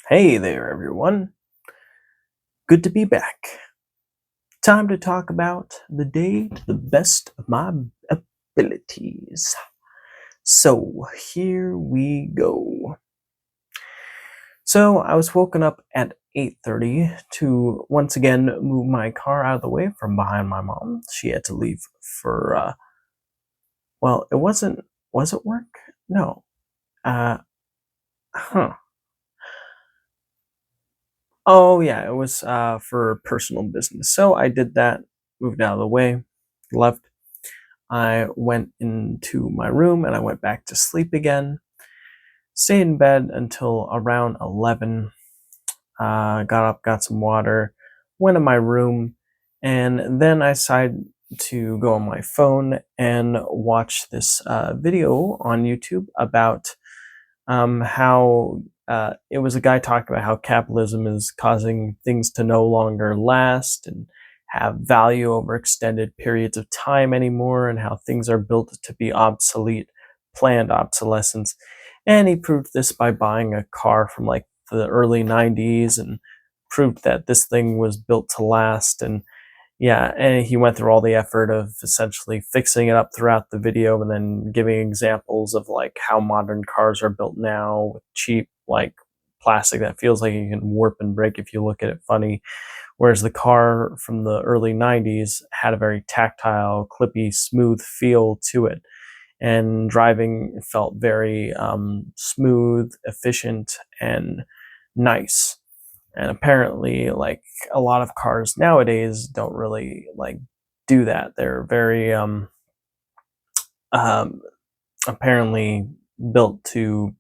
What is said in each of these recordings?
Hey there, everyone. Good to be back. Time to talk about the day to the best of my abilities. So, here we go. So, I was woken up at 8:30 to once again move my car out of the way from behind my mom. She had to leave for it was it work? No. Uh huh. Oh yeah, it was for personal business. So I did that, moved out of the way, left. I went into my room and I went back to sleep again. Stayed in bed until around 11. Got up, got some water, went in my room, and then I decided to go on my phone and watch this video on YouTube about how it was a guy talking about how capitalism is causing things to no longer last and have value over extended periods of time anymore, and how things are built to be obsolete, planned obsolescence. And he proved this by buying a car from like the early 90s and proved that this thing was built to last. And yeah, and he went through all the effort of essentially fixing it up throughout the video and then giving examples of like how modern cars are built now with cheap like plastic that feels like it can warp and break if you look at it funny. Whereas the car from the early 90s had a very tactile, clippy, smooth feel to it. And driving felt very smooth, efficient, and nice. And apparently, like a lot of cars nowadays don't really like do that. They're very um, apparently built to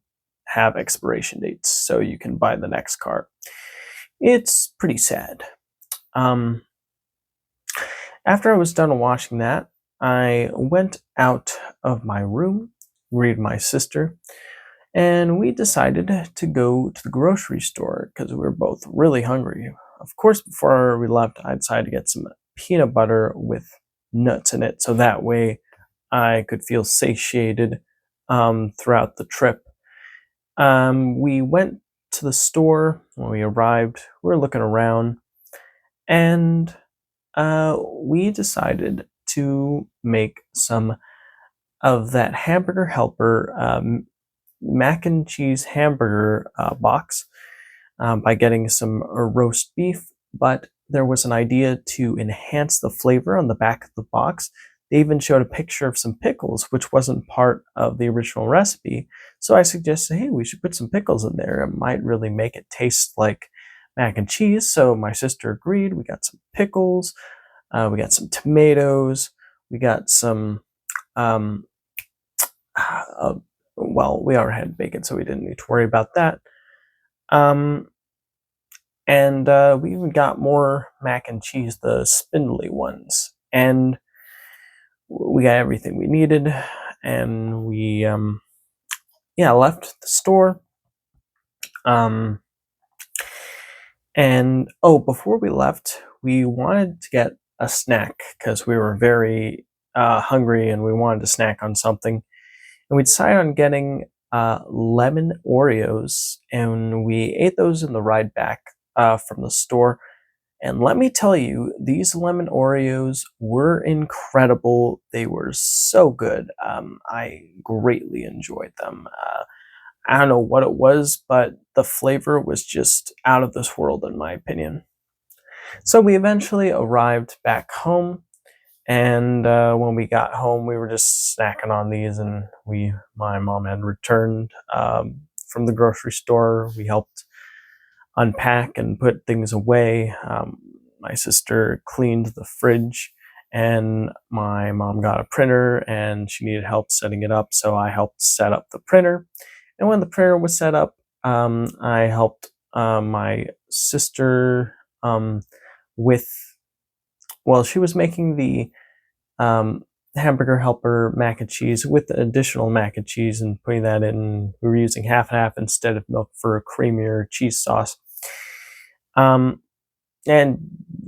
have expiration dates so you can buy the next car. It's pretty sad. Um, After I was done watching that, I went out of my room, greeted my sister, and we decided to go to the grocery store because we were both really hungry. Of course, before we left, I decided to get some peanut butter with nuts in it so that way I could feel satiated throughout the trip. We went to the store when we arrived. We were looking around and we decided to make some of that hamburger helper mac and cheese hamburger box by getting some roast beef, but there was an idea to enhance the flavor on the back of the box. They even showed a picture of some pickles, which wasn't part of the original recipe. So I suggested, hey, we should put some pickles in there. It might really make it taste like mac and cheese. So my sister agreed. We got some pickles, we got some tomatoes, we got some um, well, we already had bacon, so we didn't need to worry about that. Um, and we even got more mac and cheese, the spindly ones. And we got everything we needed, and we, left the store. Um, and oh, before we left, we wanted to get a snack because we were very hungry and we wanted to snack on something. And we decided on getting lemon Oreos, and we ate those in the ride back from the store. And let me tell you, these lemon Oreos were incredible. They were so good. I greatly enjoyed them. I don't know what it was, but the flavor was just out of this world, in my opinion. So we eventually arrived back home, and when we got home, we were just snacking on these, and my mom had returned from the grocery store. We helped unpack and put things away. My sister cleaned the fridge, and my mom got a printer, and she needed help setting it up, so I helped set up the printer. And when the printer was set up, I helped my sister with, well, she was making the hamburger helper mac and cheese with additional mac and cheese and putting that in. We were using half and half instead of milk for a creamier cheese sauce. And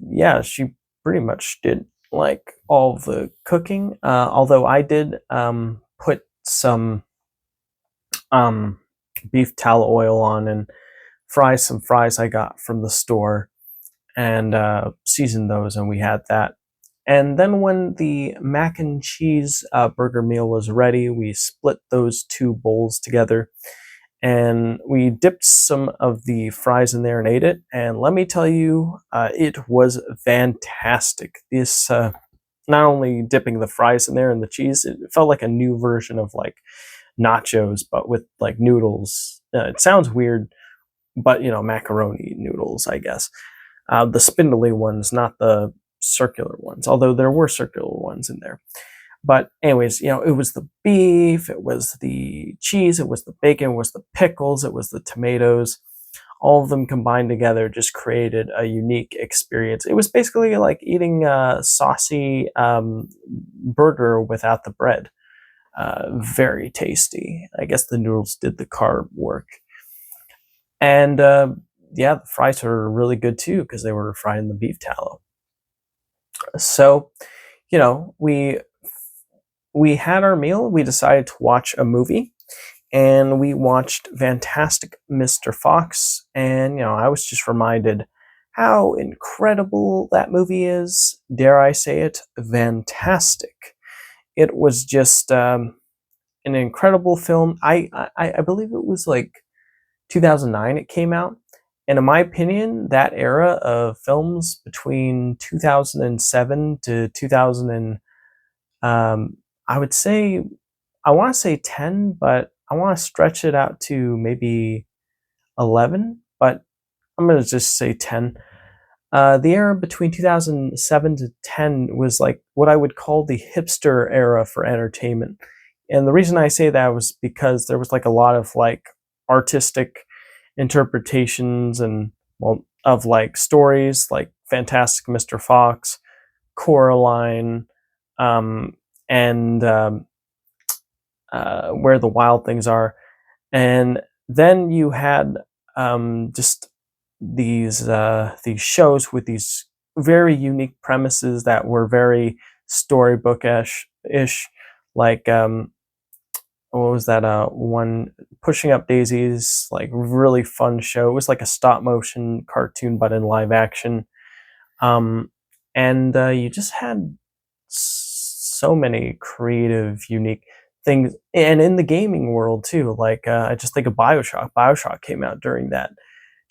yeah, she pretty much did like all the cooking. Although I did put some beef tallow oil on and some fries I got from the store, and seasoned those, and we had that. And then when the mac and cheese burger meal was ready, we split those two bowls together, and we dipped some of the fries in there and ate it. And let me tell you, it was fantastic. This not only dipping the fries in there and the cheese, it felt like a new version of like nachos, but with like noodles. It sounds weird, but macaroni noodles, I guess. The spindly ones, not the circular ones, although there were circular ones in there. But anyways, it was the beef, it was the cheese, it was the bacon, it was the pickles, it was the tomatoes. All of them combined together just created a unique experience. It was basically like eating a saucy burger without the bread. Very tasty. I guess the noodles did the carb work. And yeah, the fries were really good too because they were fried in the beef tallow. So, we had our meal. We decided to watch a movie, and we watched Fantastic Mr. Fox. And I was just reminded how incredible that movie is. Dare I say it, fantastic. It was just an incredible film. I believe it was like 2009 it came out. And in my opinion, that era of films between 2007 to 2000, I would say, I want to say 10, but I want to stretch it out to maybe 11, but I'm going to just say 10. The era between 2007 to 10 was like what I would call the hipster era for entertainment. And the reason I say that was because there was like a lot of like artistic interpretations and of like stories like Fantastic Mr. Fox, Coraline, and Where the Wild Things Are. And then you had just these shows with these very unique premises that were very storybook-ish, like what was that one, Pushing Up Daisies, like really fun show. It was like a stop motion cartoon but in live action. And you just had so many creative, unique things, and in the gaming world too. Like I just think of Bioshock. Bioshock came out during that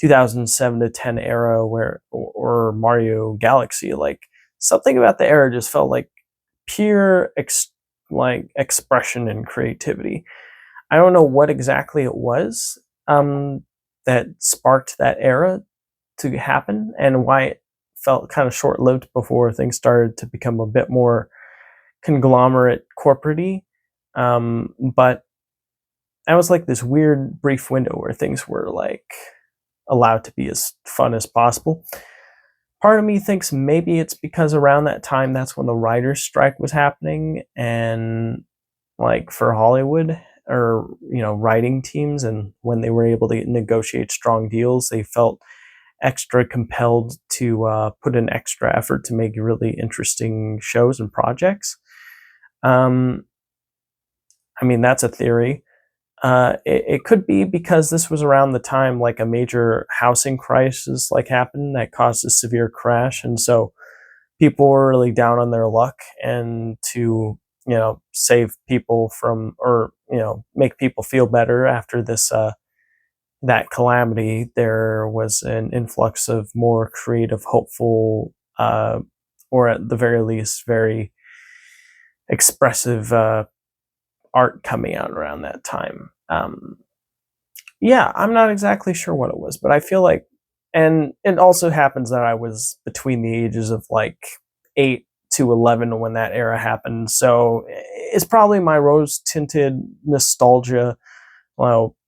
2007 to 10 era, or Mario Galaxy. Like something about the era just felt like pure like expression and creativity. I don't know what exactly it was that sparked that era to happen, and why it felt kind of short-lived before things started to become a bit more conglomerate corporate-y. But that was like this weird brief window where things were like allowed to be as fun as possible. Part of me thinks maybe it's because around that time that's when the writers' strike was happening, and like for Hollywood, or writing teams, and when they were able to negotiate strong deals, they felt extra compelled to put in extra effort to make really interesting shows and projects. Um, I mean, that's a theory. It could be because this was around the time like a major housing crisis like happened that caused a severe crash, and so people were really down on their luck, and to save people from, or make people feel better after this that calamity, there was an influx of more creative, hopeful, or at the very least, very expressive art coming out around that time. Yeah, I'm not exactly sure what it was, but I feel like, and it also happens that I was between the ages of like 8 to 11 when that era happened. So it's probably my rose tinted nostalgia,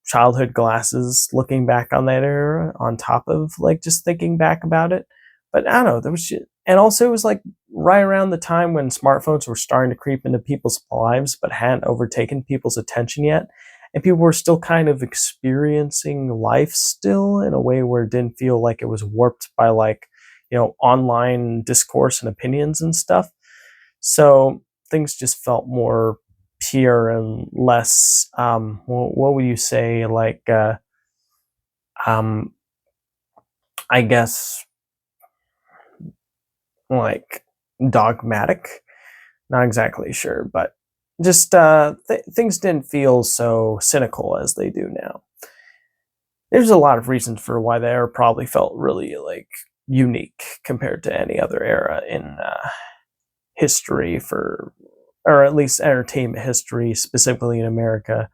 childhood glasses looking back on that era on top of like just thinking back about it. But I don't know, there was shit. And also it was like right around the time when smartphones were starting to creep into people's lives but hadn't overtaken people's attention yet, and people were still kind of experiencing life still in a way where it didn't feel like it was warped by like online discourse and opinions and stuff. So things just felt more pure and less what would you say, like I guess, like, dogmatic. Not exactly sure, but just things didn't feel so cynical as they do now. There's a lot of reasons for why the era probably felt really like unique compared to any other era in history for, or at least entertainment history, specifically in America.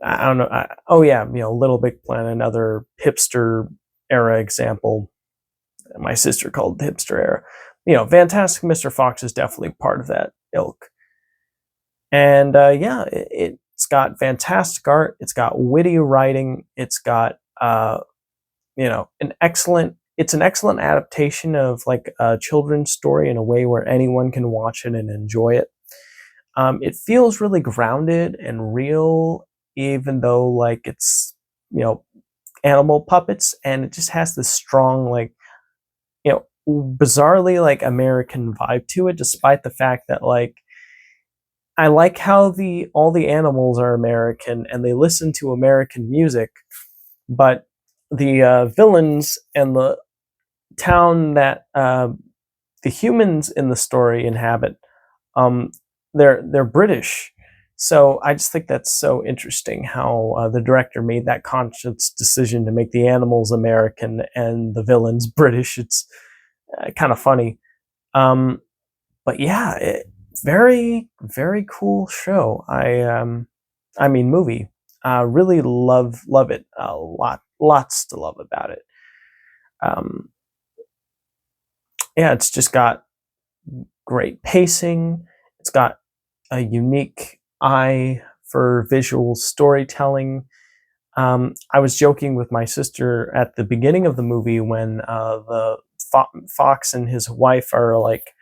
I don't know. Oh yeah, Little Big Planet, another hipster era example. My sister called the hipster era. Fantastic Mr. Fox is definitely part of that ilk. And yeah, it's got fantastic art. It's got witty writing. It's got an excellent. It's an excellent adaptation of like a children's story in a way where anyone can watch it and enjoy it. It feels really grounded and real, even though like it's you know animal puppets, and it just has this strong like bizarrely like American vibe to it, despite the fact that like I like how the all the animals are American and they listen to American music, but the villains and the town that the humans in the story inhabit, um, they're British. So I just think that's so interesting how the director made that conscious decision to make the animals American and the villains British. It's kind of funny. Um, but yeah, very very cool show. I mean movie. Really love it a lot. Lots to love about it. Um, yeah, it's just got great pacing. It's got a unique eye for visual storytelling. I was joking with my sister at the beginning of the movie when the Fox and his wife are like,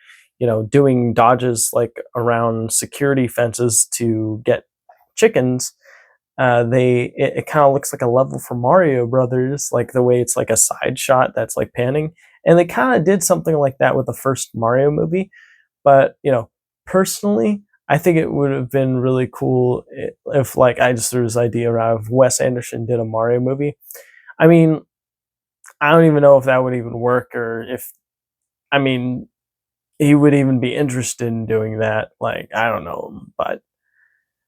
doing dodges like around security fences to get chickens. It kind of looks like a level from Mario Brothers, like the way it's like a side shot that's like panning, and they kind of did something like that with the first Mario movie. But personally, I think it would have been really cool if like I just threw this idea around if Wes Anderson did a Mario movie. I mean, I don't even know if that would even work, or if I mean he would even be interested in doing that. Like I don't know, but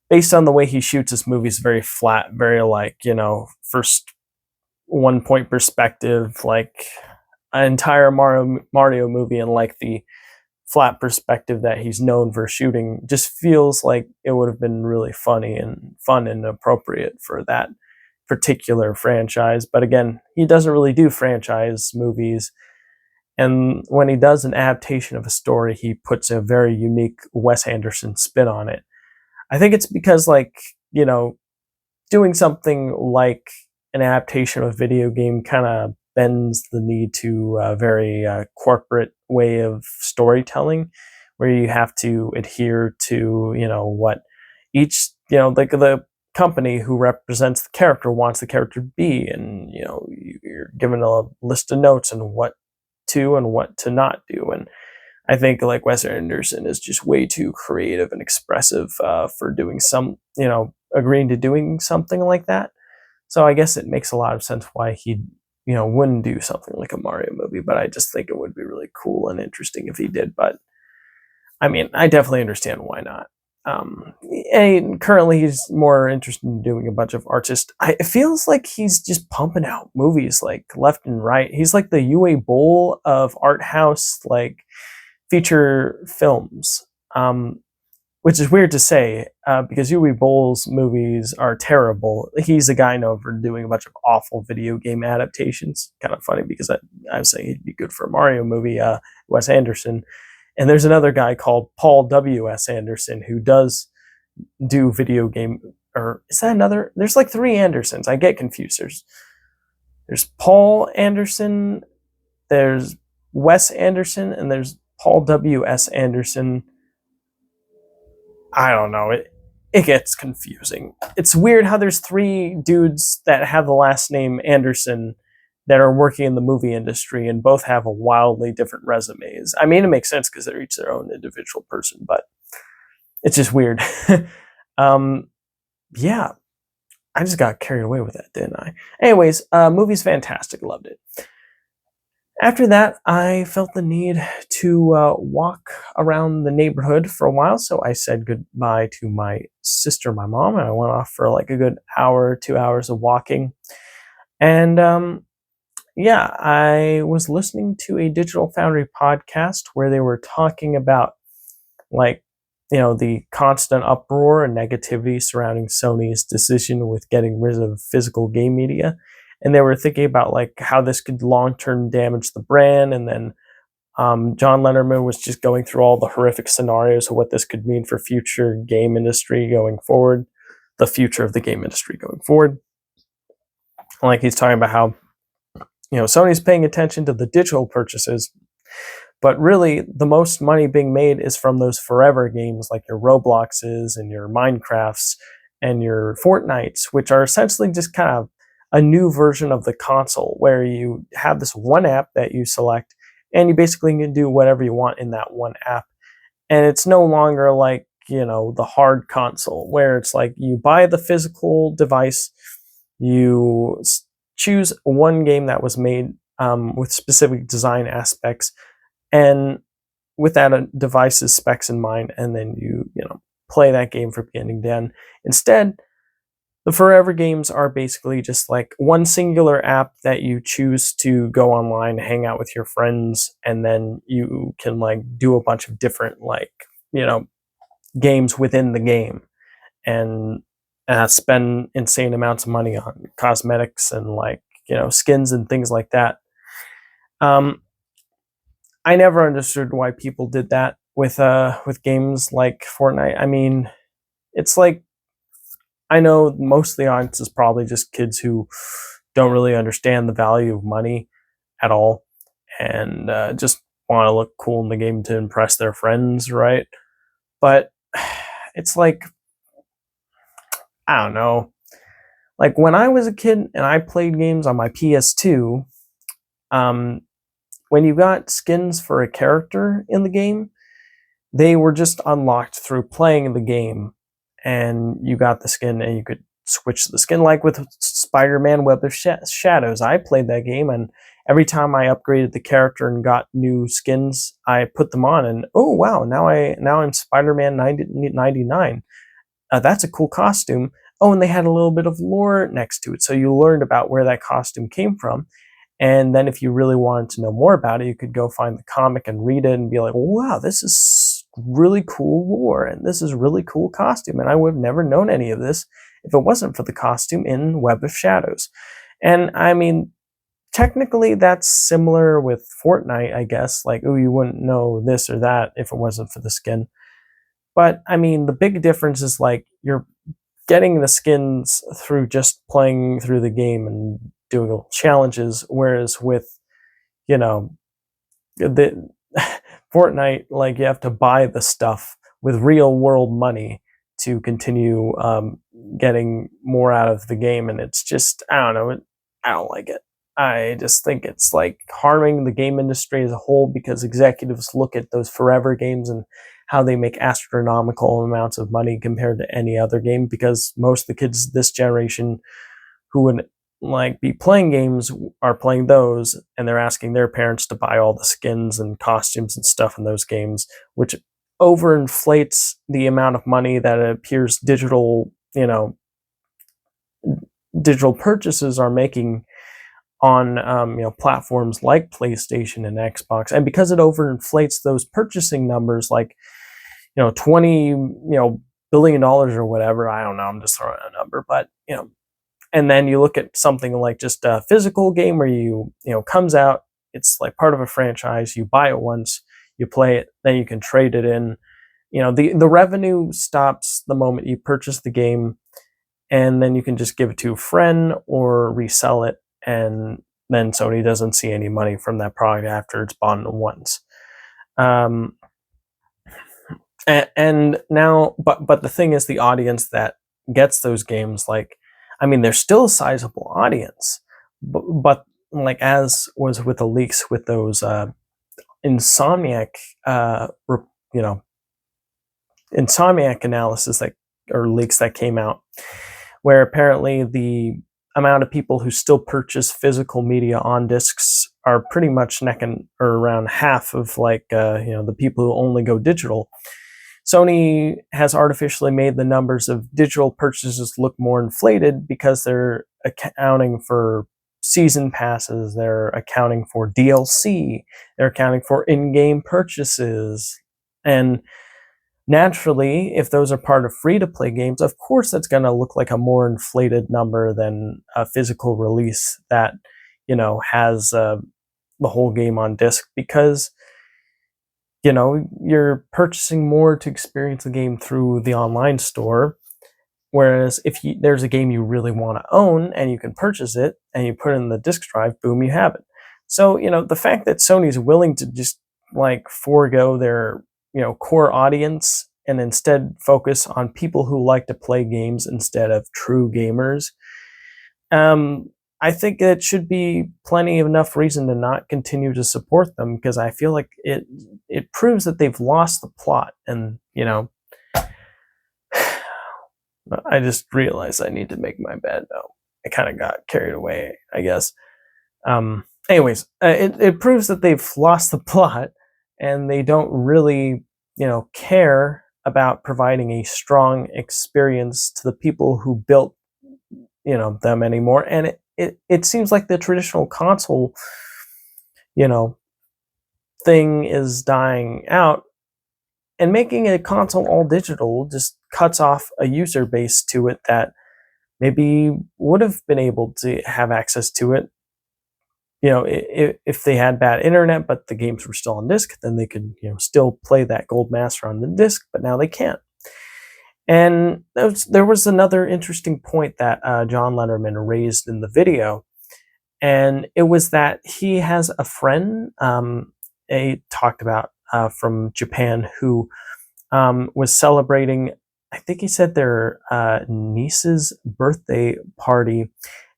based on the way he shoots his movies, very flat, very like first one point perspective, like an entire Mario movie, and like the flat perspective that he's known for shooting, just feels like it would have been really funny and fun and appropriate for that particular franchise. But again, he doesn't really do franchise movies. And when he does an adaptation of a story, he puts a very unique Wes Anderson spin on it. I think it's because, like, doing something like an adaptation of a video game kind of bends the knee to a very corporate way of storytelling, where you have to adhere to what each like the company who represents the character wants the character to be, and you're given a list of notes and what to and what to not do. And I think like Wes Anderson is just way too creative and expressive for doing agreeing to doing something like that. So I guess it makes a lot of sense why he, wouldn't do something like a Mario movie. But I just think it would be really cool and interesting if he did. But I mean, I definitely understand why not. And currently, he's more interested in doing a bunch of artists. It feels like he's just pumping out movies like left and right. He's like the Uwe Boll of art house like feature films. Which is weird to say because Uwe Boll's movies are terrible. He's a guy known for doing a bunch of awful video game adaptations. Kind of funny because I was saying he'd be good for a Mario movie, Wes Anderson. And there's another guy called Paul W.S. Anderson who does do video game, or is that another? There's like three Andersons. I get confused. There's Paul Anderson, there's Wes Anderson, and there's Paul W.S. Anderson. I don't know. It gets confusing. It's weird how there's three dudes that have the last name Anderson that are working in the movie industry and both have a wildly different resumes. I mean, it makes sense because they're each their own individual person, but it's just weird. um, yeah, I just got carried away with that, didn't I? Anyways, movie's fantastic. Loved it. After that, I felt the need to walk around the neighborhood for a while, so I said goodbye to my sister, my mom, and I went off for like a good hour, 2 hours of walking. And yeah, I was listening to a Digital Foundry podcast where they were talking about, like, the constant uproar and negativity surrounding Sony's decision with getting rid of physical game media. And they were thinking about like how this could long term damage the brand. And then John Lennerman was just going through all the horrific scenarios of what this could mean for future game industry going forward, the future of the game industry going forward. Like he's talking about how Sony's paying attention to the digital purchases, but really the most money being made is from those forever games like your Robloxes and your Minecrafts and your Fortnites, which are essentially just kind of a new version of the console where you have this one app that you select and you basically can do whatever you want in that one app. And it's no longer like, the hard console where it's like you buy the physical device, you choose one game that was made with specific design aspects and with that device's specs in mind, and then you play that game from beginning to end. Instead, the forever games are basically just like one singular app that you choose to go online, hang out with your friends, and then you can like do a bunch of different games within the game and spend insane amounts of money on cosmetics and skins and things like that. I never understood why people did that with games like Fortnite. I mean, it's like, I know most of the audience is probably just kids who don't really understand the value of money at all and just want to look cool in the game to impress their friends, right? But it's like, I don't know. Like when I was a kid and I played games on my PS2, when you got skins for a character in the game, they were just unlocked through playing the game, and you got the skin and you could switch the skin. Like with Spider-Man Web of Shadows, I played that game, and every time I upgraded the character and got new skins, I put them on, and oh wow, now I'm Spider-Man 99. That's a cool costume. Oh, and they had a little bit of lore next to it, so you learned about where that costume came from. And then if you really wanted to know more about it, you could go find the comic and read it and be like, wow, this is really cool lore and this is really cool costume. And I would have never known any of this if it wasn't for the costume in Web of Shadows. And I mean, technically that's similar with Fortnite, I guess. Like, oh, you wouldn't know this or that if it wasn't for the skin. But I mean, the big difference is like you're getting the skins through just playing through the game and doing little challenges, whereas with the Fortnite, like you have to buy the stuff with real world money to continue getting more out of the game, and it's just, I don't know, I don't like it. I just think it's like harming the game industry as a whole because executives look at those forever games and how they make astronomical amounts of money compared to any other game, because most of the kids this generation who would like be playing games are playing those, and they're asking their parents to buy all the skins and costumes and stuff in those games, which overinflates the amount of money that it appears digital purchases are making on platforms like PlayStation and Xbox. And because it overinflates those purchasing numbers, like 20 billion dollars or whatever, I don't know, I'm just throwing a number, but and then you look at something like just a physical game where comes out, it's like part of a franchise, you buy it once, you play it, then you can trade it in. The revenue stops the moment you purchase the game, and then you can just give it to a friend or resell it, and then Sony doesn't see any money from that product after it's bought once. And now, but the thing is, the audience that gets those games, like, I mean, there's still a sizable audience, but like as was with the leaks with those Insomniac, Insomniac analysis that or leaks that came out, where apparently the amount of people who still purchase physical media on discs are pretty much or around half of the people who only go digital. Sony has artificially made the numbers of digital purchases look more inflated because they're accounting for season passes, they're accounting for DLC, they're accounting for in-game purchases. And naturally, if those are part of free-to-play games, of course that's going to look like a more inflated number than a physical release that, has the whole game on disc, because you're purchasing more to experience the game through the online store. Whereas if there's a game you really want to own and you can purchase it and you put it in the disk drive, boom, you have it. So, the fact that Sony's willing to just forego their, core audience and instead focus on people who like to play games instead of true gamers, I think it should be plenty of enough reason to not continue to support them, because I feel like it proves that they've lost the plot. And I just realized I need to make my bed. Oh, I kind of got carried away, I guess. Anyways, it proves that they've lost the plot and they don't really, care about providing a strong experience to the people who built, them anymore. And it seems like the traditional console, thing is dying out, and making a console all digital just cuts off a user base to it that maybe would have been able to have access to it. If they had bad internet, but the games were still on disc, then they could, still play that gold master on the disc, but now they can't. And there was another interesting point that John Lennerman raised in the video, and it was that he has a friend, he talked about from Japan, who was celebrating, I think he said their niece's birthday party,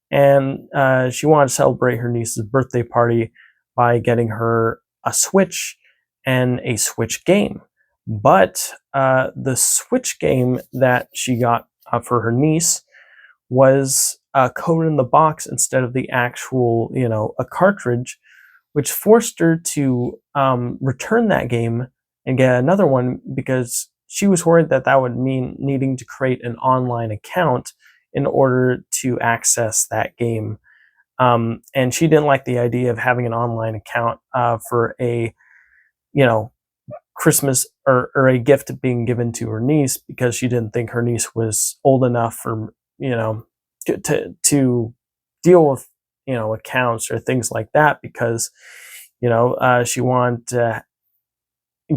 and she wanted to celebrate her niece's birthday party by getting her a Switch and a Switch game. But the Switch game that she got for her niece was a code in the box instead of the actual, a cartridge, which forced her to return that game and get another one, because she was worried that that would mean needing to create an online account in order to access that game. And she didn't like the idea of having an online account for a, Christmas or a gift being given to her niece, because she didn't think her niece was old enough for, to deal with, accounts or things like that, because, she wanted to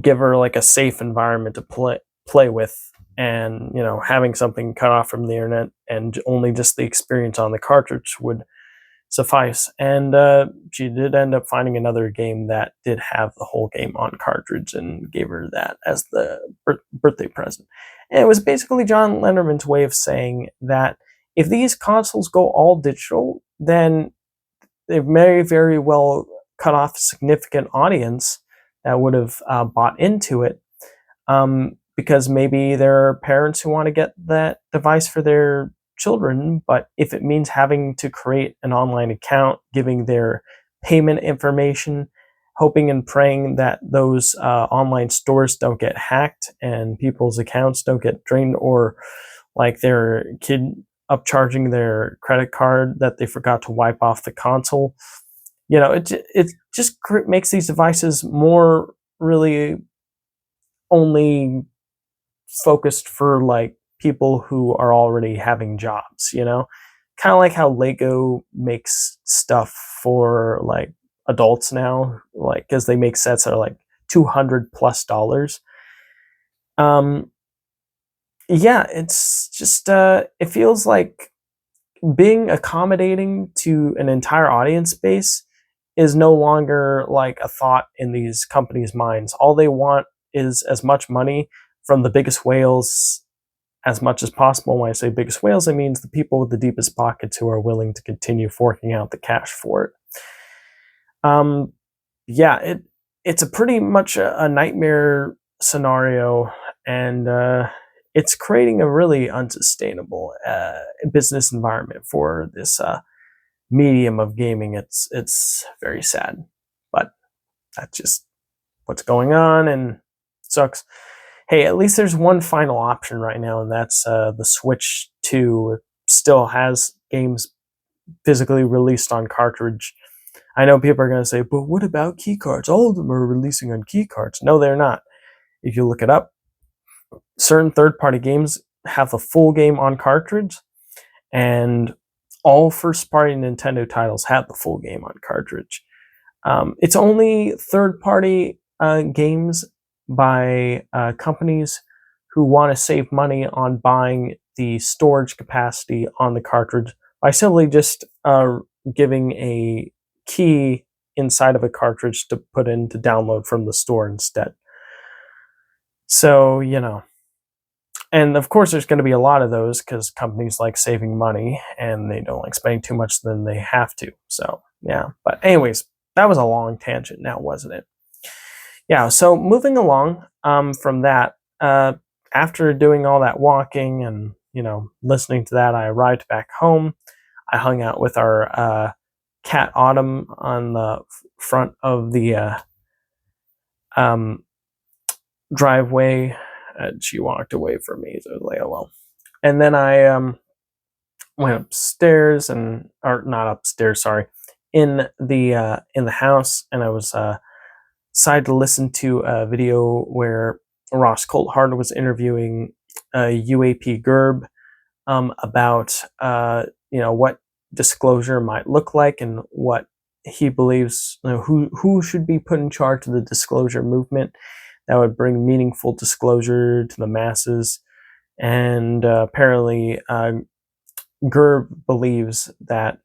give her like a safe environment to play with, and having something cut off from the internet and only just the experience on the cartridge would suffice. And she did end up finding another game that did have the whole game on cartridge and gave her that as the birthday present. And it was basically John Lennerman's way of saying that if these consoles go all digital, then they may very well cut off a significant audience that would have bought into it, because maybe there are parents who want to get that device for their children, but if it means having to create an online account, giving their payment information, hoping and praying that those online stores don't get hacked and people's accounts don't get drained, or like their kid upcharging their credit card that they forgot to wipe off the console, it just makes these devices more really only focused for like people who are already having jobs, kind of like how Lego makes stuff for like adults now, like, because they make sets that are like $200+. Yeah, it's just it feels like being accommodating to an entire audience base is no longer like a thought in these companies' minds. All they want is as much money from the biggest whales as much as possible. When I say biggest whales, it means the people with the deepest pockets who are willing to continue forking out the cash for it. It's a pretty much a nightmare scenario, and it's creating a really unsustainable business environment for this medium of gaming. It's very sad, but that's just what's going on, and it sucks. Hey, at least there's one final option right now, and that's the Switch 2 still has games physically released on cartridge. I know people are going to say, but what about keycards? All of them are releasing on keycards. No, they're not. If you look it up, certain third-party games have the full game on cartridge, and all first-party Nintendo titles have the full game on cartridge. It's only third-party games by companies who want to save money on buying the storage capacity on the cartridge by simply just giving a key inside of a cartridge to put in to download from the store instead. So, and of course there's going to be a lot of those because companies like saving money and they don't like spending too much than they have to. So, yeah. But anyways, that was a long tangent now, wasn't it? Yeah, so moving along from that, after doing all that walking and, listening to that, I arrived back home. I hung out with our cat Autumn on the front of the driveway, and she walked away from me, so like, oh well. And then I went upstairs, or not upstairs, sorry, in the house, and I was decided to listen to a video where Ross Coulthart was interviewing UAP Gerb about what disclosure might look like and what he believes who should be put in charge of the disclosure movement that would bring meaningful disclosure to the masses. And apparently Gerb believes that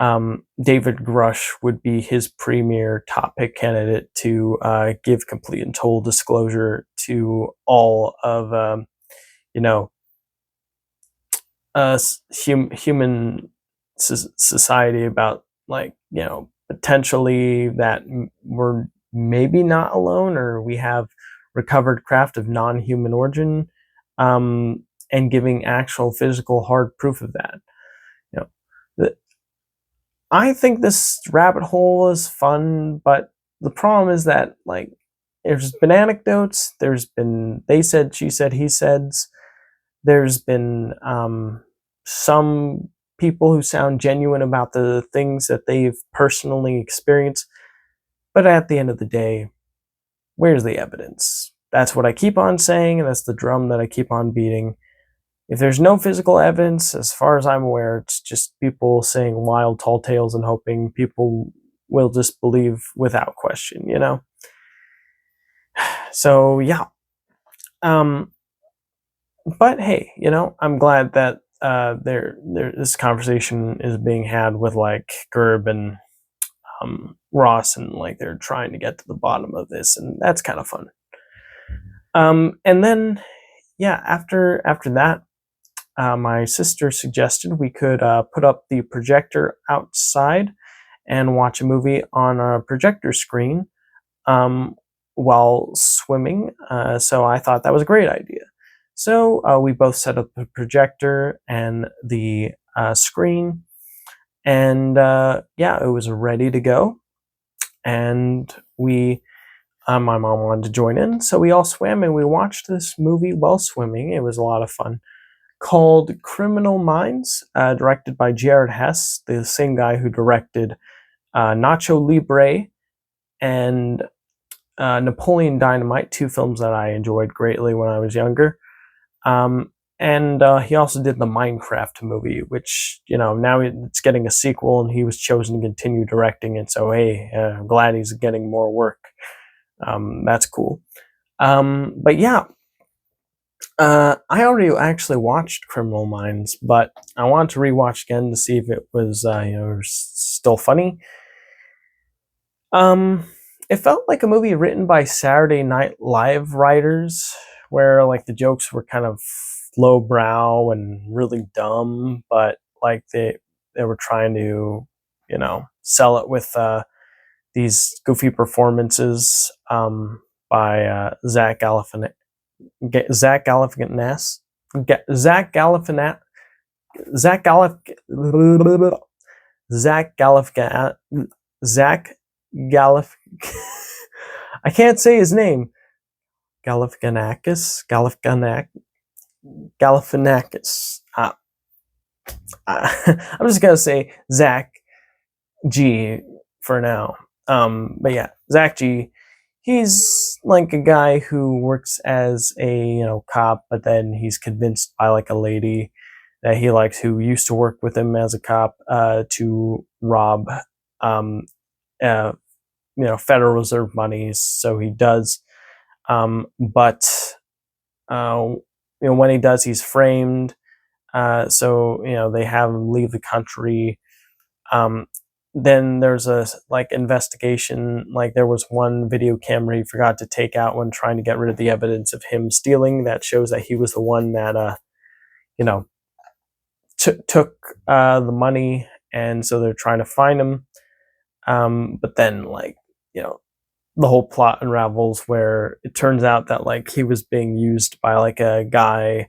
David Grush would be his premier top pick candidate to give complete and total disclosure to all of human society about, potentially that we're maybe not alone, or we have recovered craft of non-human origin, and giving actual physical hard proof of that. I think this rabbit hole is fun, but the problem is that, there's been anecdotes, there's been they said, she said, he said's, there's been some people who sound genuine about the things that they've personally experienced, but at the end of the day, where's the evidence? That's what I keep on saying, and that's the drum that I keep on beating. If there's no physical evidence, as far as I'm aware, it's just people saying wild, tall tales and hoping people will just believe without question, So, yeah. But hey, I'm glad that this conversation is being had with Gerb and Ross, and they're trying to get to the bottom of this, and that's kind of fun. And then, yeah, after that, my sister suggested we could put up the projector outside and watch a movie on a projector screen while swimming. So I thought that was a great idea. So we both set up the projector and the screen, and it was ready to go. And my mom wanted to join in, so we all swam and we watched this movie while swimming. It was a lot of fun. Called Criminal Minds, directed by Jared Hess, the same guy who directed Nacho Libre and Napoleon Dynamite, two films that I enjoyed greatly when I was younger. And he also did the Minecraft movie, which, now it's getting a sequel, and he was chosen to continue directing it. So, hey, I'm glad he's getting more work. That's cool. But yeah, I already actually watched Criminal Minds, but I wanted to rewatch again to see if it was, still funny. It felt like a movie written by Saturday Night Live writers, where the jokes were kind of lowbrow and really dumb, but they were trying to, sell it with these goofy performances by Zach Zach Galifianakis, Zach Galifianakis, Zach Galif, Zach Galifianakis, Zach Galif. I can't say his name. Galifianakis. I'm just gonna say Zach G for now. But yeah, Zach G. He's like a guy who works as a cop, but then he's convinced by like a lady that he likes who used to work with him as a cop to rob um, uh, Federal Reserve monies. So he does, but when he does, he's framed. So they have him leave the country. Then there's a investigation. Like there was one video camera he forgot to take out when trying to get rid of the evidence of him stealing. That shows that he was the one that took the money, and so they're trying to find him. But then the whole plot unravels where it turns out that he was being used by a guy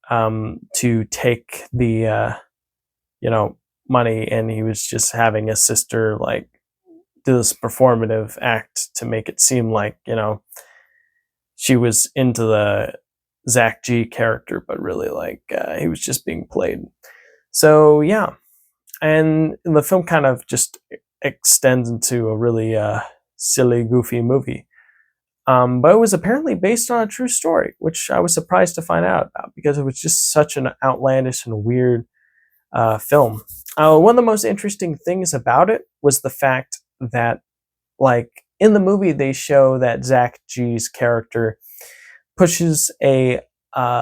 to take the money, and he was just having a sister do this performative act to make it seem like she was into the Zach G character, but really he was just being played. So yeah, and the film kind of just extends into a really silly, goofy movie. But it was apparently based on a true story, which I was surprised to find out about because it was just such an outlandish and weird film. One of the most interesting things about it was the fact that, in the movie, they show that Zach G's character pushes a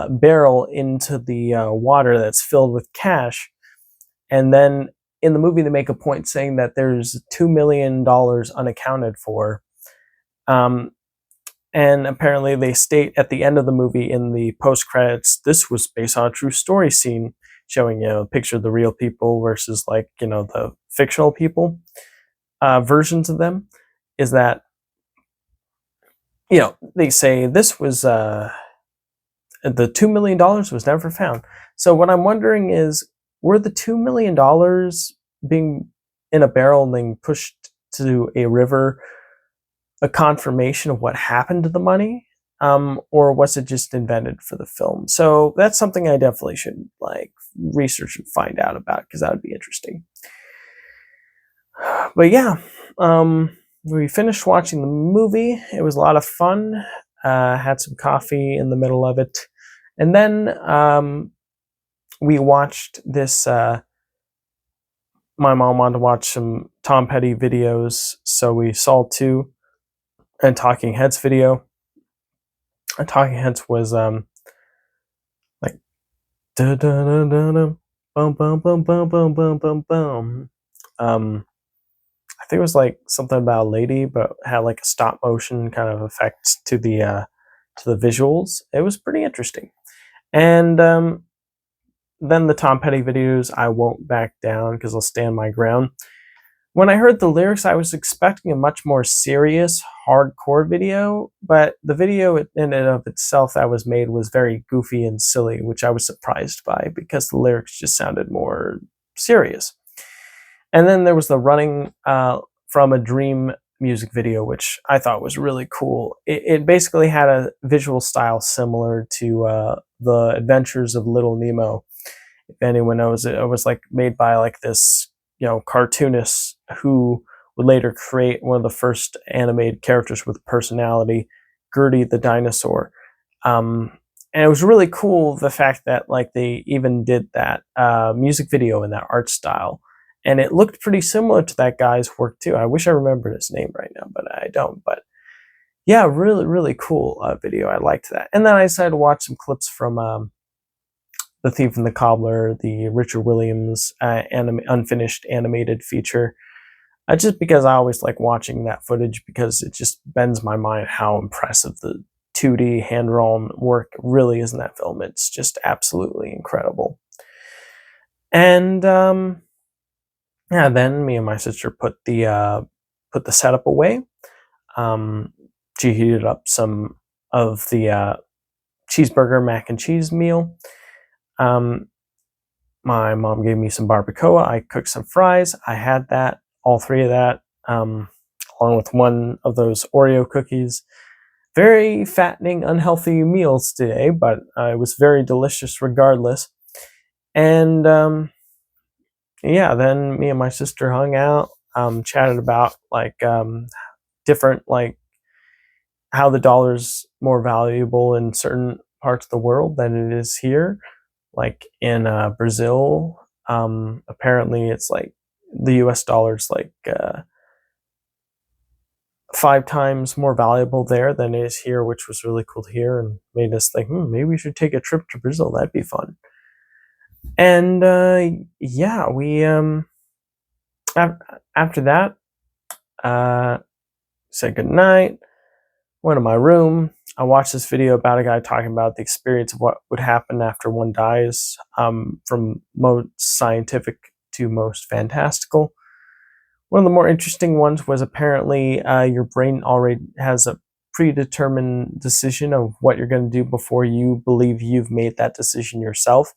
barrel into the water that's filled with cash, and then in the movie they make a point saying that there's $2 million unaccounted for. And apparently they state at the end of the movie in the post-credits, this was based on a true story scene showing, a picture of the real people versus the fictional people, versions of them, is that, they say this was, the $2 million was never found. So what I'm wondering is, were the $2 million being in a barrel and being pushed to a river a confirmation of what happened to the money, or was it just invented for the film? So that's something I definitely should research and find out about, because that would be interesting. But yeah, we finished watching the movie. It was a lot of fun. Had some coffee in the middle of it, and then we watched this. My mom wanted to watch some Tom Petty videos, so we saw two. And Talking Heads video. And Talking Heads was like da da da da da bum bum bum bum bum bum bum bum. I think it was something about a lady, but had a stop motion kind of effect to the visuals. It was pretty interesting. And then the Tom Petty videos, I won't back down because I'll stand my ground. When I heard the lyrics, I was expecting a much more serious, hardcore video, but the video in and of itself that was made was very goofy and silly, which I was surprised by because the lyrics just sounded more serious. And then there was the Running from a Dream music video, which I thought was really cool. It basically had a visual style similar to the Adventures of Little Nemo. If anyone knows it, it was made by this cartoonist who would later create one of the first animated characters with personality, Gertie the dinosaur. And it was really cool the fact that they even did that music video in that art style, and it looked pretty similar to that guy's work too. I wish I remembered his name right now, but I don't. But yeah, really, really cool video. I liked that. And then I decided to watch some clips from The Thief and the Cobbler, the Richard Williams unfinished animated feature, just because I always like watching that footage because it just bends my mind how impressive the 2D hand-drawn work really is in that film. It's just absolutely incredible. And yeah, then me and my sister put the setup away. She heated up some of the cheeseburger mac and cheese meal. My mom gave me some barbacoa. I cooked some fries. I had that, all three of that, along with one of those Oreo cookies. Very fattening, unhealthy meals today, but it was very delicious regardless. And yeah, then me and my sister hung out, chatted about different, like, how the dollar's more valuable in certain parts of the world than it is here. Like in Brazil, apparently it's like the US dollar's like 5 times more valuable there than it is here, which was really cool to hear and made us think, maybe we should take a trip to Brazil. That'd be fun. And yeah, we after that said goodnight, went to my room. I watched this video about a guy talking about the experience of what would happen after one dies, from most scientific to most fantastical. One of the more interesting ones was apparently your brain already has a predetermined decision of what you're going to do before you believe you've made that decision yourself.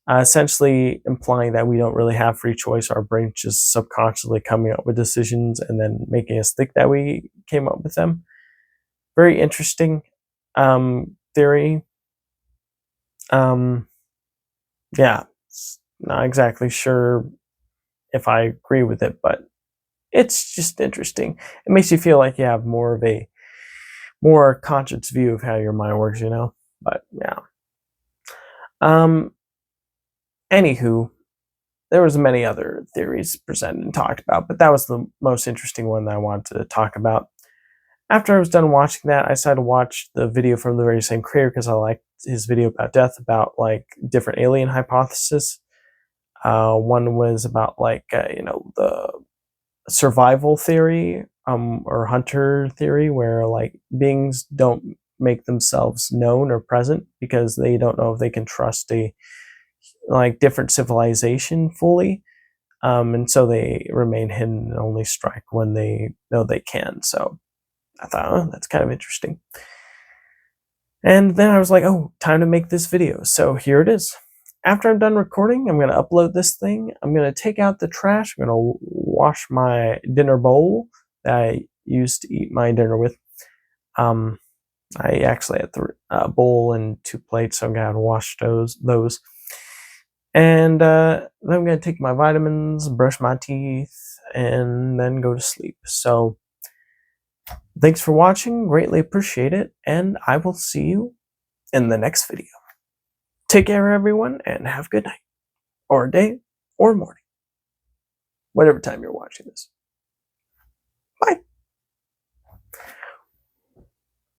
Essentially implying that we don't really have free choice. Our brain just subconsciously coming up with decisions and then making us think that we came up with them. Very interesting theory. Yeah, not exactly sure if I agree with it, but it's just interesting. It makes you feel like you have more of a more conscious view of how your mind works, you know? But yeah. Anywho, there was many other theories presented and talked about, but that was the most interesting one that I wanted to talk about. After I was done watching that, I decided to watch the video from the very same creator because I liked his video about death, about like different alien hypotheses. One was about the survival theory, or hunter theory, where like beings don't make themselves known or present because they don't know if they can trust a different civilization fully. And so they remain hidden and only strike when they know they can. So I thought, oh, that's kind of interesting. And then I was like, oh, time to make this video. So here it is. After I'm done recording, I'm going to upload this thing. I'm going to take out the trash. I'm going to wash my dinner bowl that I used to eat my dinner with. I actually had the bowl and 2 plates, so I'm going to wash those. And then I'm going to take my vitamins, brush my teeth, and then go to sleep. So thanks for watching. Greatly appreciate it. And I will see you in the next video. Take care, everyone, and have a good night, or day, or morning, whatever time you're watching this.